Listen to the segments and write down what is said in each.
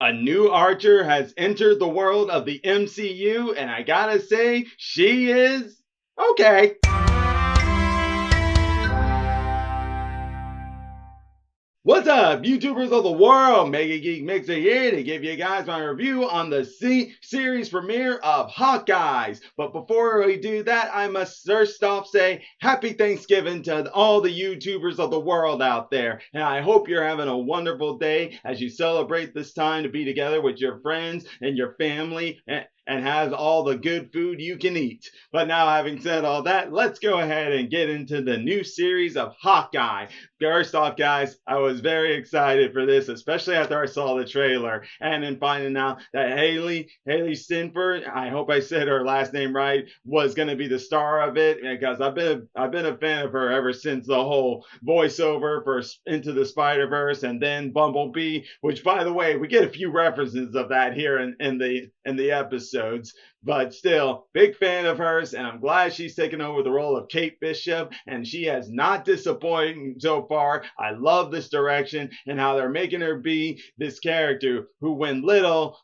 A new Archer has entered the world of the MCU, and I gotta say, she is okay. What's up, YouTubers of the world? MegaGeekMixer here to give you guys my review on the series premiere of Hawkeyes. But before we do that, I must first off say Happy Thanksgiving to all the YouTubers of the world out there. And I hope you're having a wonderful day as you celebrate this time to be together with your friends and your family and has all the good food you can eat. But now, having said all that, let's go ahead and get into the new series of Hawkeye. First off, guys, I was very excited for this, especially after I saw the trailer and in finding out that Haley Sinford, I hope I said her last name right, was going to be the star of it, because I've been a fan of her ever since the whole voiceover for Into the Spider-Verse and then Bumblebee, which, by the way, we get a few references of that here in the episodes. But still, big fan of hers, and I'm glad she's taken over the role of Kate Bishop, and she has not disappointed so far. I love this direction and how they're making her be this character who, when little,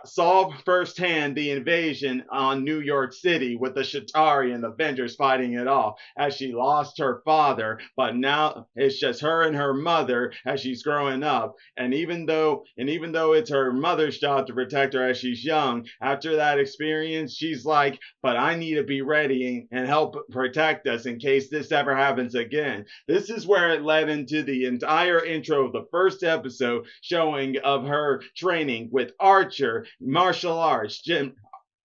saw firsthand the invasion on New York City with the Shatari and the Avengers fighting it off, as she lost her father, but now it's just her and her mother as she's growing up. And even though it's her mother's job to protect her as she's young, after that experience, she's like, but I need to be ready and help protect us in case this ever happens again. This is where it led into the entire intro of the first episode, showing of her training with Archer, martial arts,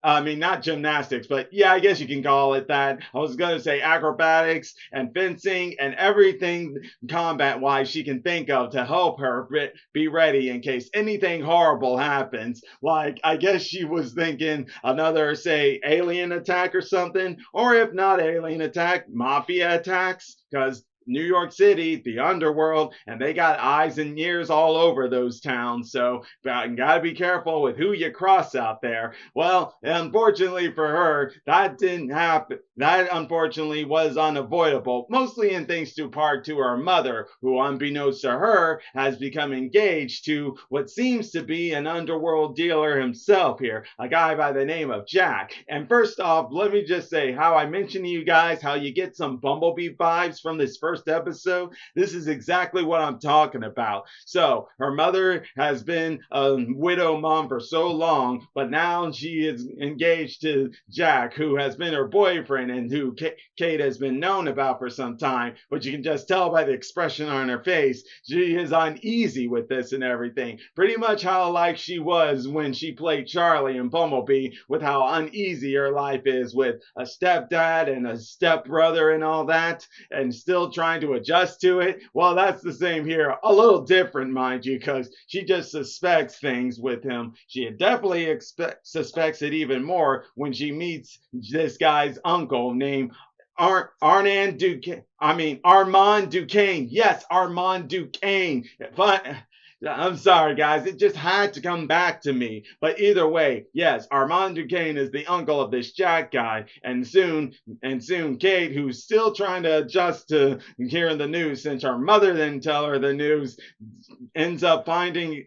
not gymnastics, but yeah, I guess you can call it that. I was going to say acrobatics and fencing and everything combat wise she can think of to help her be ready in case anything horrible happens. Like, I guess she was thinking another, say, alien attack or something, or if not alien attack, mafia attacks, because New York City, the underworld, and they got eyes and ears all over those towns. So you gotta be careful with who you cross out there. Well, unfortunately for her, that didn't happen. That unfortunately was unavoidable, mostly in thanks to part to her mother, who, unbeknownst to her, has become engaged to what seems to be an underworld dealer himself here, a guy by the name of Jack. And first off, let me just say how I mentioned to you guys how you get some Bumblebee vibes from this first episode. This is exactly what I'm talking about. So her mother has been a widow mom for so long, but now she is engaged to Jack, who has been her boyfriend and who Kate has been known about for some time. But you can just tell by the expression on her face, she is uneasy with this and everything. Pretty much how like she was when she played Charlie in Bumblebee, with how uneasy her life is with a stepdad and a stepbrother and all that, and still trying to adjust to it. Well, that's the same here. A little different, mind you, because she just suspects things with him. She definitely suspects it even more when she meets this guy's uncle named Armand Duquesne. Yes, Armand Duquesne. But I'm sorry, guys. It just had to come back to me. But either way, yes, Armand Duquesne is the uncle of this Jack guy, and soon Kate, who's still trying to adjust to hearing the news since her mother didn't tell her the news, ends up finding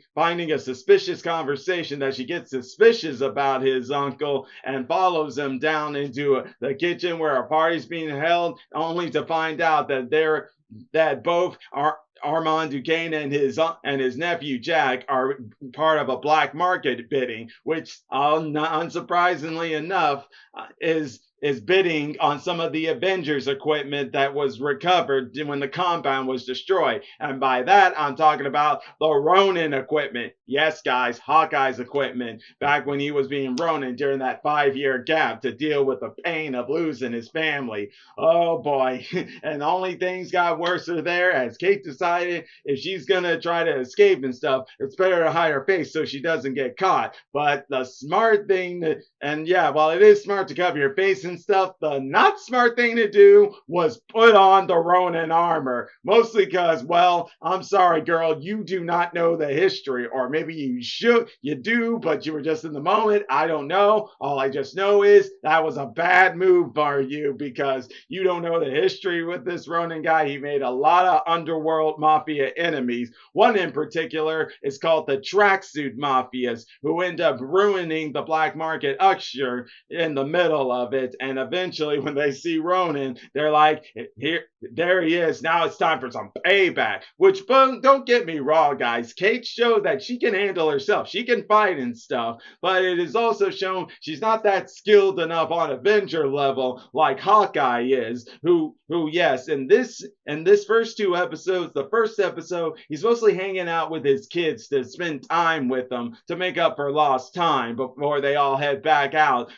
a suspicious conversation that she gets suspicious about his uncle, and follows him down into the kitchen where a party's being held, only to find out that both are Armand Duquesne and his nephew Jack are part of a black market bidding, which, unsurprisingly enough, is bidding on some of the Avengers equipment that was recovered when the compound was destroyed. And by that, I'm talking about the Ronin equipment. Yes, guys, Hawkeye's equipment, back when he was being Ronin during that 5-year gap to deal with the pain of losing his family. Oh boy. And only things got worse there as Kate decided if she's gonna try to escape and stuff, it's better to hide her face so she doesn't get caught. But the smart thing, and yeah, while it is smart to cover your face and stuff, the not smart thing to do was put on the Ronin armor. Mostly because, well, I'm sorry, girl, you do not know the history. Or maybe you do, but you were just in the moment. I don't know. All I just know is that was a bad move for you because you don't know the history with this Ronin guy. He made a lot of underworld mafia enemies. One in particular is called the tracksuit mafias, who end up ruining the black market usher in the middle of it. And eventually, when they see Ronin, they're like, here, there he is. Now it's time for some payback. Which, don't get me wrong, guys. Kate showed that she can handle herself. She can fight and stuff. But it is also shown she's not that skilled enough on Avenger level like Hawkeye is. Yes, in this first two episodes, the first episode, he's mostly hanging out with his kids to spend time with them to make up for lost time before they all head back out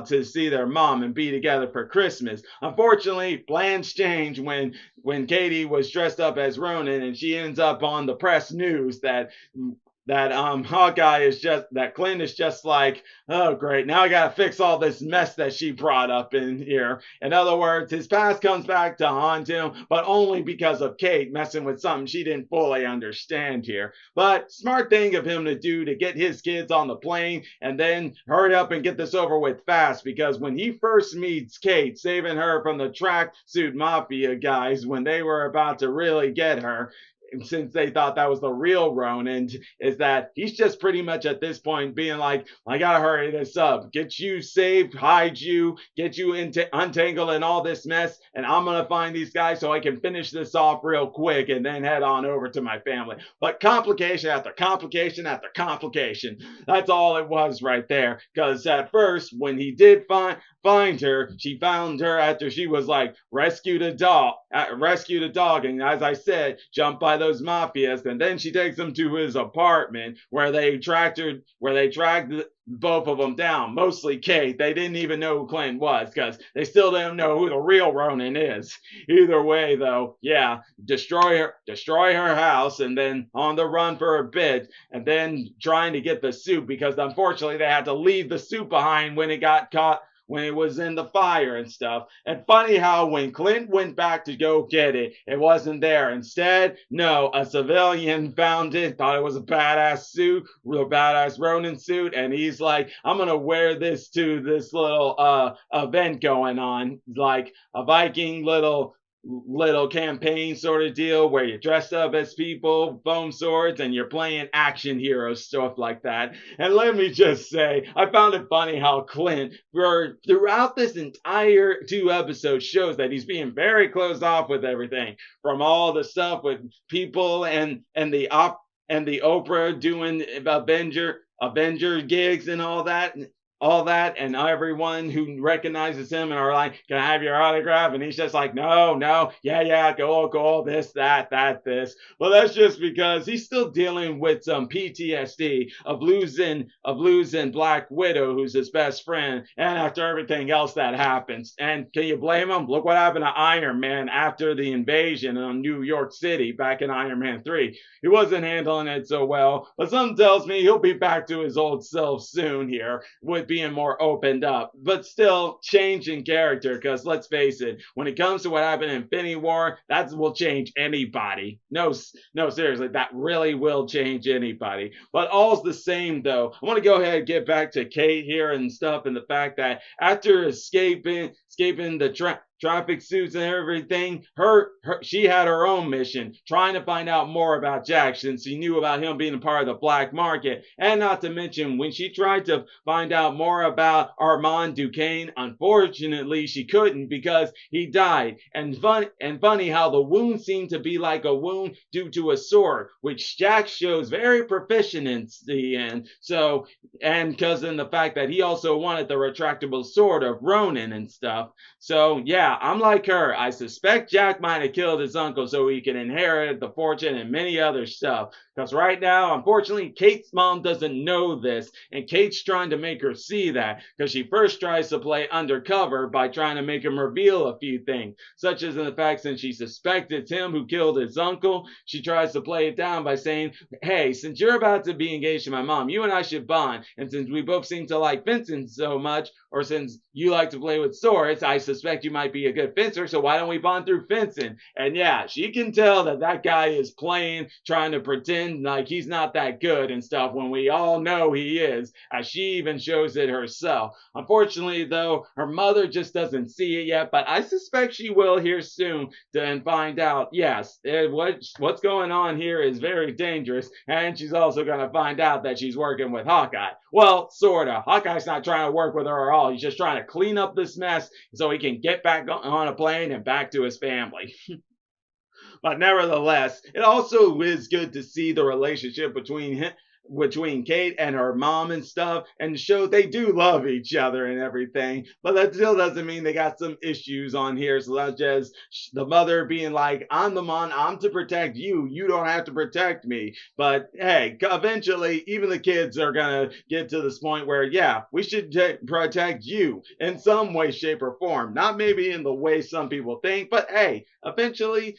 to see their mom and be together for Christmas. Unfortunately, plans change when Katie was dressed up as Ronin and she ends up on the press news that Hawkeye is just that Clint is just like, oh great, now I gotta fix all this mess that she brought up in here. In other words, his past comes back to haunt him, but only because of Kate messing with something she didn't fully understand here. But smart thing of him to do to get his kids on the plane and then hurry up and get this over with fast, because when he first meets Kate, saving her from the tracksuit mafia guys when they were about to really get her, since they thought that was the real Ronin, is that he's just pretty much at this point being like, I gotta hurry this up, get you saved, hide you, get you untangled in all this mess, and I'm gonna find these guys so I can finish this off real quick and then head on over to my family. But complication after complication after complication. That's all it was right there. Because at first, when he did find her, she found her after she was like rescued a dog, and as I said, jumped by those mafias, and then she takes him to his apartment where they tracked both of them down, mostly Kate. They didn't even know who Clint was because they still didn't know who the real Ronin is. Either way, though, yeah, destroy her house, and then on the run for a bit, and then trying to get the suit because unfortunately they had to leave the suit behind when it got caught, when it was in the fire and stuff. And funny how when Clint went back to go get it, it wasn't there. Instead, no, a civilian found it, thought it was a badass suit, real badass Ronin suit, and he's like, I'm gonna wear this to this little event going on, like a Viking little campaign sort of deal where you're dressed up as people, foam swords, and you're playing action heroes, stuff like that. And let me just say, I found it funny how Clint, throughout this entire two episodes, shows that he's being very closed off with everything, from all the stuff with people and the Oprah doing Avenger gigs and all that, and everyone who recognizes him and are like, can I have your autograph? And he's just like, no, yeah, go, this. Well, that's just because he's still dealing with some PTSD of losing Black Widow, who's his best friend, and after everything else that happens. And can you blame him? Look what happened to Iron Man after the invasion on New York City back in Iron Man 3. He wasn't handling it so well, but something tells me he'll be back to his old self soon here with being more opened up, but still changing character, because let's face it, when it comes to what happened in Infinity War, that will change anybody. No, seriously, that really will change anybody. But all's the same, though. I want to go ahead and get back to Kate here and stuff, and the fact that after escaping the traffic suits and everything, she had her own mission, trying to find out more about Jack, since she knew about him being a part of the black market. And not to mention, when she tried to find out more about Armand Duquesne, unfortunately she couldn't because he died. And funny how the wound seemed to be like a wound due to a sword, which Jack shows very proficiency in. So, and because in the fact that he also wanted the retractable sword of Ronin and stuff. So yeah, I'm like her. I suspect Jack might have killed his uncle so he can inherit the fortune and many other stuff. Because right now, unfortunately, Kate's mom doesn't know this, and Kate's trying to make her see that, because she first tries to play undercover by trying to make him reveal a few things, such as in the fact that she suspects it's him who killed his uncle. She tries to play it down by saying, hey, since you're about to be engaged to my mom, you and I should bond, and since we both seem to like fencing so much, or since you like to play with swords, I suspect you might be a good fencer, so why don't we bond through fencing? And yeah, she can tell that that guy is playing, trying to pretend like he's not that good and stuff when we all know he is, as she even shows it herself. Unfortunately, though, her mother just doesn't see it yet, but I suspect she will here soon and find out, yes, what's going on here is very dangerous, and she's also going to find out that she's working with Hawkeye. Well, sorta. Hawkeye's not trying to work with her at all. He's just trying to clean up this mess so he can get back on a plane and back to his family. But nevertheless, it also is good to see the relationship between Kate and her mom and stuff, and show they do love each other and everything. But that still doesn't mean they got some issues on here, such as the mother being like, I'm the mom, I'm to protect you, you don't have to protect me. But hey, eventually, even the kids are gonna get to this point where, yeah, we should protect you in some way, shape, or form. Not maybe in the way some people think, but hey, eventually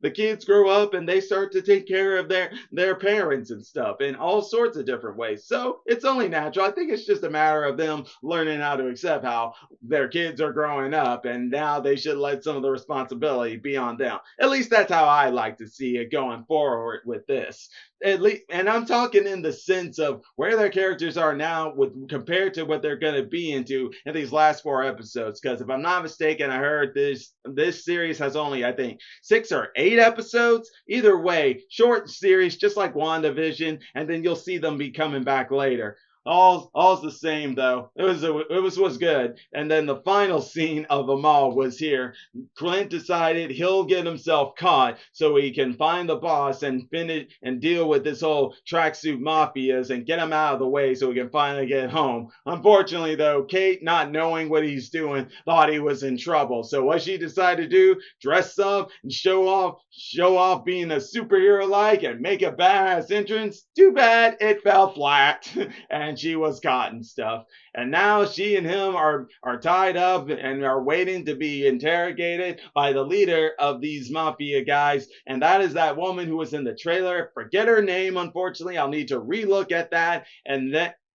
the kids grow up and they start to take care of their parents and stuff in all sorts of different ways. So it's only natural. I think it's just a matter of them learning how to accept how their kids are growing up, and now they should let some of the responsibility be on them. At least that's how I like to see it going forward with this. At least, and I'm talking in the sense of where their characters are now with compared to what they're going to be into in these last 4 episodes. Because if I'm not mistaken, I heard this series has only, I think, 6 or 8 episodes. Either way, short series, just like WandaVision, and then you'll see them be coming back later. All's the same though. It was good. And then the final scene of them all was here. Clint decided he'll get himself caught so he can find the boss and finish and deal with this whole tracksuit mafias and get him out of the way so he can finally get home. Unfortunately though, Kate, not knowing what he's doing, thought he was in trouble. So what she decided to do, dress up and show off being a superhero like and make a badass entrance. Too bad it fell flat. And she was caught and stuff. And now she and him are tied up and are waiting to be interrogated by the leader of these mafia guys. And that is that woman who was in the trailer. Forget her name, unfortunately. I'll need to relook at that.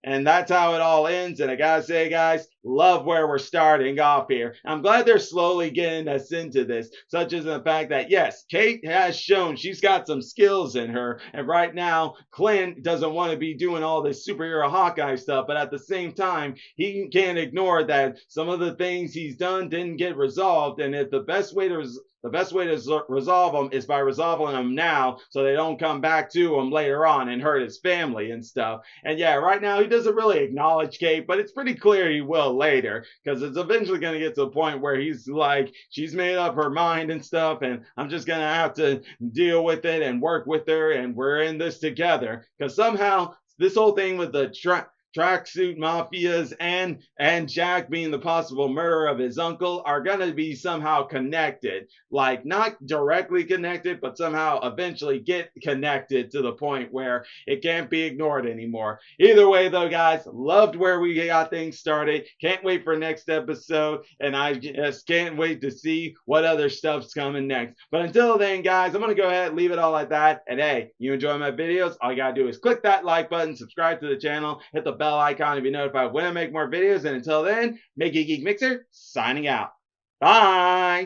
And that's how it all ends. And I gotta say, guys, love where we're starting off here. I'm glad they're slowly getting us into this, such as the fact that, yes, Kate has shown she's got some skills in her. And right now, Clint doesn't want to be doing all this superhero Hawkeye stuff. But at the same time, he can't ignore that some of the things he's done didn't get resolved. And if the best way to resolve them is by resolving them now so they don't come back to him later on and hurt his family and stuff. And yeah, right now he doesn't really acknowledge Kate, but it's pretty clear he will later, because it's eventually going to get to a point where he's like, she's made up her mind and stuff, and I'm just going to have to deal with it and work with her, and we're in this together. Because somehow this whole thing with the tracksuit mafias and Jack being the possible murderer of his uncle are going to be somehow connected. Like, not directly connected, but somehow eventually get connected to the point where it can't be ignored anymore. Either way, though, guys, loved where we got things started. Can't wait for next episode, and I just can't wait to see what other stuff's coming next. But until then, guys, I'm going to go ahead and leave it all like that. And hey, you enjoy my videos, all you got to do is click that like button, subscribe to the channel, hit the bell icon to be notified when I make more videos. And until then, MegaGeekMixer signing out. Bye!